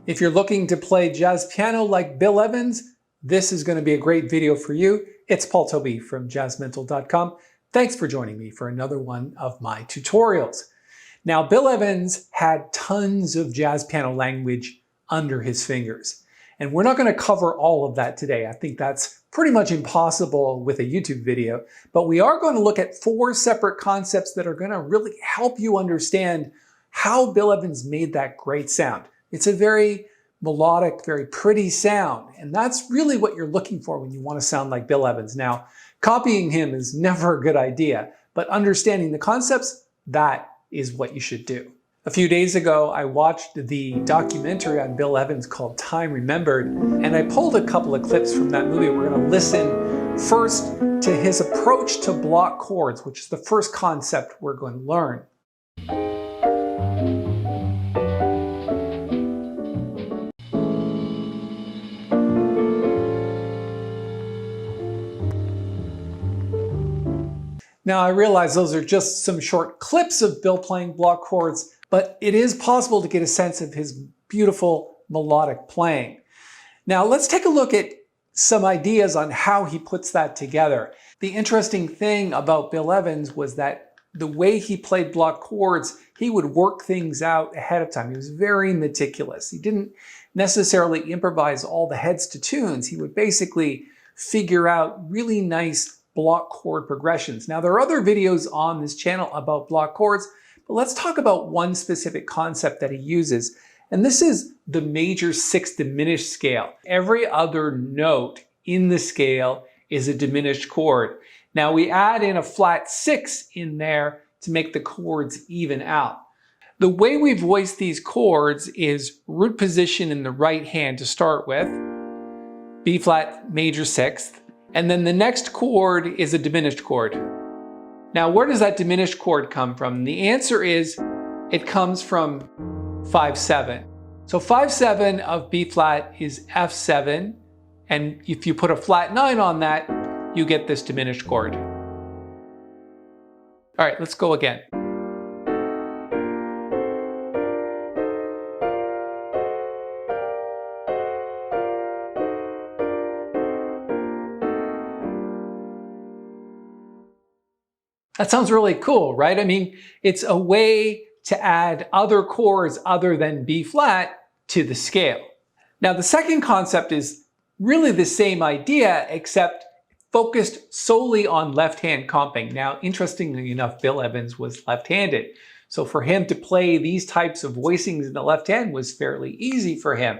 If you're looking to play jazz piano like Bill Evans, this is going to be a great video for you. It's Tobey from JazzMentl.com. Thanks for joining me for another one of my tutorials. Now, Bill Evans had tons of jazz piano language under his fingers. And we're not going to cover all of that today. I think that's pretty much impossible with a YouTube video. But we are going to look at 4 separate concepts that are going to really help you understand how Bill Evans made that great sound. It's a very melodic, very pretty sound. And that's really what you're looking for when you want to sound like Bill Evans. Now, copying him is never a good idea, but understanding the concepts, that is what you should do. A few days ago, I watched the documentary on Bill Evans called Time Remembered, and I pulled a couple of clips from that movie. We're going to listen first to his approach to block chords, which is the first concept we're going to learn. Now, I realize those are just some short clips of Bill playing block chords, but it is possible to get a sense of his beautiful melodic playing. Now, let's take a look at some ideas on how he puts that together. The interesting thing about Bill Evans was that the way he played block chords, he would work things out ahead of time. He was very meticulous. He didn't necessarily improvise all the heads to tunes. He would basically figure out really nice block chord progressions. Now, there are other videos on this channel about block chords, but let's talk about one specific concept that he uses, and this is the major 6 diminished scale. Every other note in the scale is a diminished chord. Now, we add in a flat 6 in there to make the chords even out. The way we voice these chords is root position in the right hand to start with, B flat major 6th, and then the next chord is a diminished chord. Now, where does that diminished chord come from? The answer is it comes from 5/7. So 5/7 of B flat is F7, and if you put a flat 9 on that, you get this diminished chord. All right, let's go again. That sounds really cool, right? I mean, it's a way to add other chords other than B flat to the scale. Now, the second concept is really the same idea, except focused solely on left-hand comping. Now, interestingly enough, Bill Evans was left-handed. So for him to play these types of voicings in the left hand was fairly easy for him.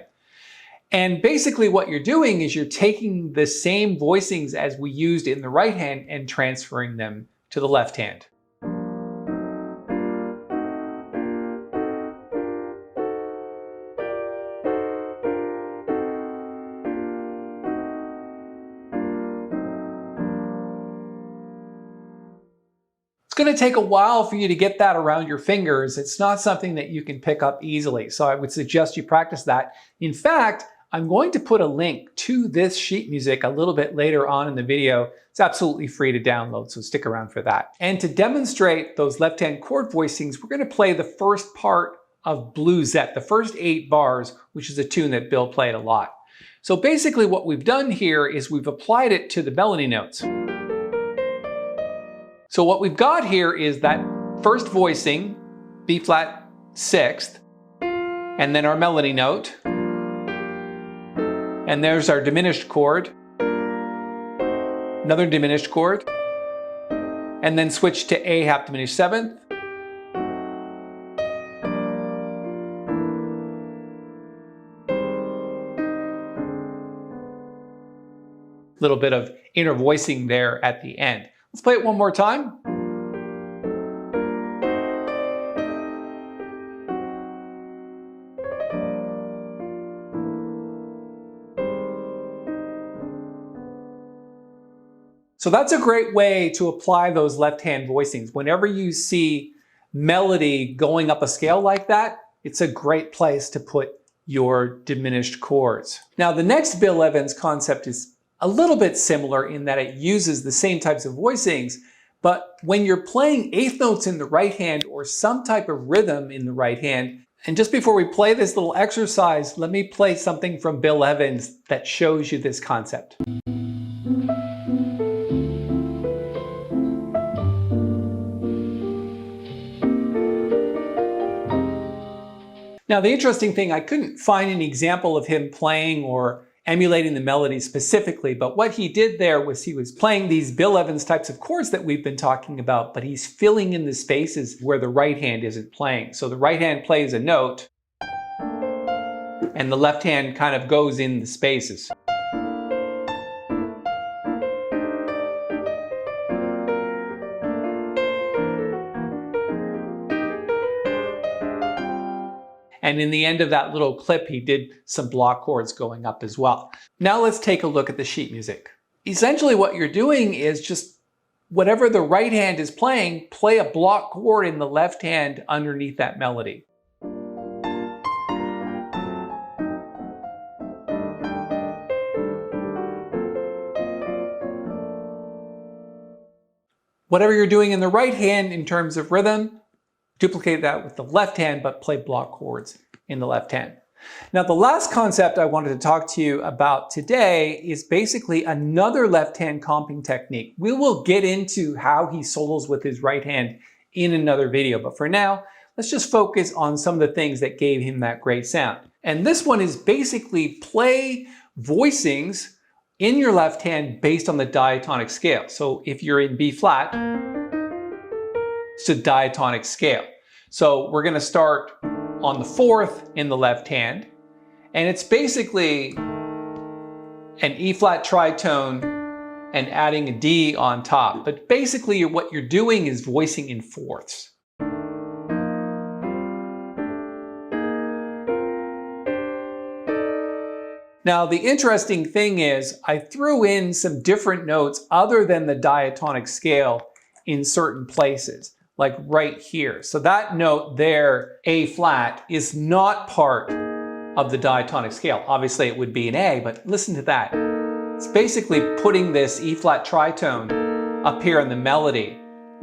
And basically what you're doing is you're taking the same voicings as we used in the right hand and transferring them to the left hand. It's going to take a while for you to get that around your fingers. It's not something that you can pick up easily, so I would suggest you practice that. In fact, I'm going to put a link to this sheet music a little bit later on in the video. It's absolutely free to download, so stick around for that. And to demonstrate those left-hand chord voicings, we're going to play the first part of Bluesette, the first 8 bars, which is a tune that Bill played a lot. So basically what we've done here is we've applied it to the melody notes. So what we've got here is that first voicing, B flat 6th, and then our melody note. And there's our diminished chord, another diminished chord, and then switch to A half diminished 7th. Little bit of inner voicing there at the end. Let's play it one more time. So that's a great way to apply those left-hand voicings. Whenever you see melody going up a scale like that, it's a great place to put your diminished chords. Now, the next Bill Evans concept is a little bit similar in that it uses the same types of voicings, but when you're playing eighth notes in the right hand or some type of rhythm in the right hand, And just before we play this little exercise, let me play something from Bill Evans that shows you this concept. Now, the interesting thing, I couldn't find an example of him playing or emulating the melody specifically, but what he did there was he was playing these Bill Evans types of chords that we've been talking about, but he's filling in the spaces where the right hand isn't playing. So the right hand plays a note, and the left hand kind of goes in the spaces. And in the end of that little clip, he did some block chords going up as well. Now let's take a look at the sheet music. Essentially what you're doing is just whatever the right hand is playing, play a block chord in the left hand underneath that melody. Whatever you're doing in the right hand in terms of rhythm, duplicate that with the left hand, but play block chords in the left hand. Now, the last concept I wanted to talk to you about today is basically another left hand comping technique. We will get into how he solos with his right hand in another video, but for now, let's just focus on some of the things that gave him that great sound. And this one is basically play voicings in your left hand based on the diatonic scale. So if you're in B flat, it's a diatonic scale. So we're going to start on the 4th in the left hand, and it's basically an E flat tritone and adding a D on top. But basically what you're doing is voicing in fourths. Now, the interesting thing is I threw in some different notes other than the diatonic scale in certain places, like right here. So that note there, A flat, is not part of the diatonic scale. Obviously it would be an A, but listen to that. It's basically putting this E flat tritone up here in the melody,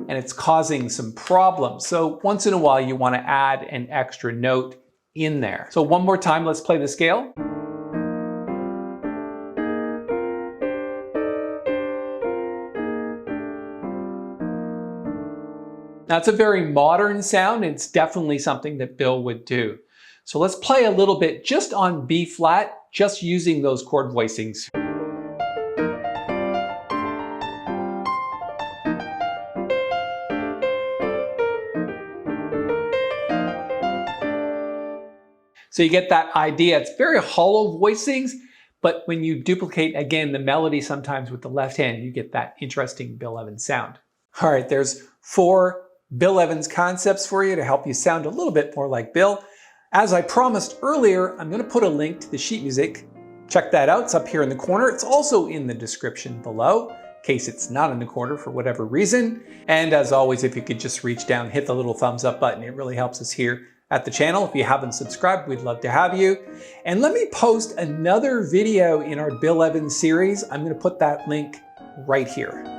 and it's causing some problems. So once in a while you want to add an extra note in there. So one more time, let's play the scale. Now, it's a very modern sound. It's definitely something that Bill would do. So let's play a little bit just on B flat, just using those chord voicings. So you get that idea. It's very hollow voicings, but when you duplicate, again, the melody sometimes with the left hand, you get that interesting Bill Evans sound. All right, there's 4 Bill Evans concepts for you to help you sound a little bit more like Bill. As I promised earlier, I'm going to put a link to the sheet music. Check that out. It's up here in the corner. It's also in the description below, in case it's not in the corner for whatever reason. And as always, if you could just reach down, hit the little thumbs up button. It really helps us here at the channel. If you haven't subscribed, we'd love to have you. And let me post another video in our Bill Evans series. I'm going to put that link right here.